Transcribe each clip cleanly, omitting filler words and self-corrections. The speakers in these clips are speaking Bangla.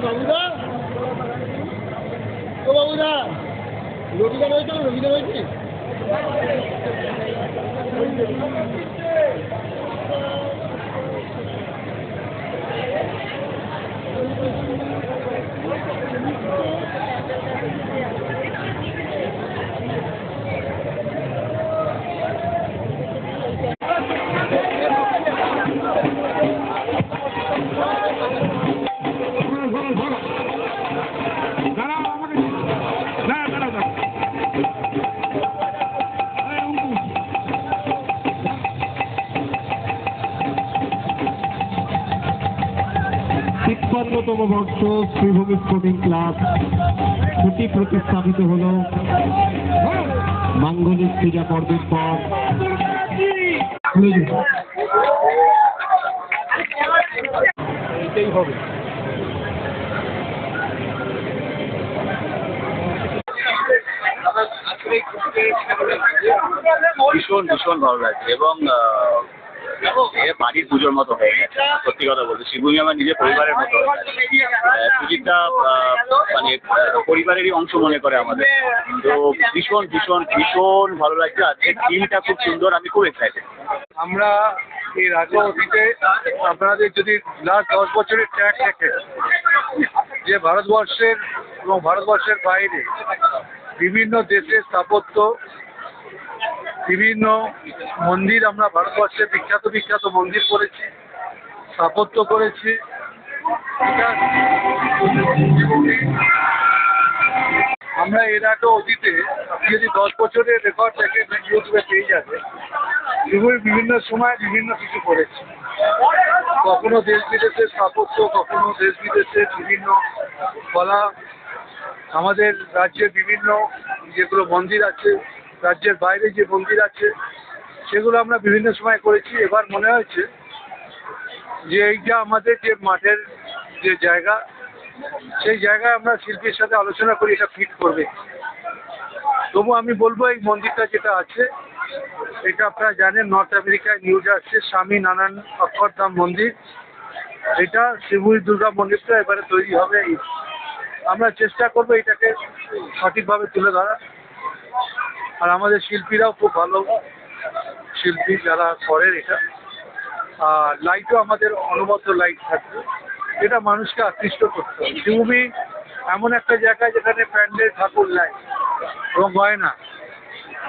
বাবুদা, ও বাবুদা, রবিদা রয়েছে? রবিদা রয়েছে? তিপ্পান্নতম বর্ষ শ্রীভূমি স্পোর্টিং ক্লাব ছুটি প্রতিস্থাপিত হল মাঙ্গলিক পূজা পর্বের পর। এইটাই হবে। ভীষণ ভীষণ ভালো লাগছে এবং বাড়ির পুজোর মতো হয়ে গেছে। সত্যি কথা বলতে শ্রীভূমি আমার নিজের পরিবারের মতো হয়ে গেছে। সুজিতটা মানে পরিবারেরই অংশ মনে করে আমাদের। তো ভীষণ ভীষণ ভীষণ ভালো লাগছে। আজকে টিমটা খুব সুন্দর, আমি খুব এক্সাইটেড। আমরা এর আগে অতীতে আপনাদের যদি লাস্ট 10 বছরের ট্র্যাক দেখেন, যে ভারতবর্ষের এবং ভারতবর্ষের বাইরে বিভিন্ন দেশের স্থাপত্য, বিভিন্ন মন্দির, আমরা ভারতবর্ষের বিখ্যাত বিখ্যাত মন্দির করেছি, স্থাপত্য করেছি। আমরা এর আগে অতীতে আপনি যদি 10 বছরের রেকর্ড দেখেন ইউটিউবে পেয়ে যাবে, সেগুলি বিভিন্ন সময় বিভিন্ন কিছু করেছি। কখনো দেশ বিদেশের স্থাপত্য, কখনো দেশ বিদেশের বিভিন্ন কলা, আমাদের রাজ্যের বিভিন্ন যেগুলো মন্দির আছে, রাজ্যের বাইরে যে মন্দির আছে, সেগুলো আমরা বিভিন্ন সময় করেছি। এবার মনে হয়েছে যে এইটা আমাদের যে মাঠের যে জায়গা, সেই জায়গায় আমরা শিল্পীর সাথে আলোচনা করি এটা ফিট করবে। তবু আমি বলবো এই মন্দিরটা যেটা আছে, এটা আপনারা জানেন নর্থ আমেরিকায় নিউ জার্সির স্বামী নারায়ণ অক্ষরধাম মন্দির, এটা শ্রীভূমি দুর্গা মন্দিরটা এবারে তৈরি হবে। আমরা চেষ্টা করবো এটাকে সঠিকভাবে তুলে ধরা। আর আমাদের শিল্পীরাও খুব ভালো শিল্পী যারা করেন এটা। আর লাইটও আমাদের অনবদ্য লাইট থাকবে, এটা মানুষকে আকৃষ্ট করতে হবে। শ্রীভূমি এমন একটা জায়গা যেখানে প্যান্ডেল, ঠাকুর, লাইট এবং গয়না,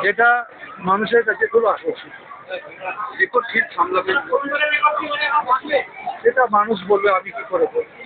যেটা মানুষের কাছে খুব আকর্ষিত। রেকর্ড ঠিক সামলাবে, সেটা মানুষ বলবে, আমি কি করে বলবো।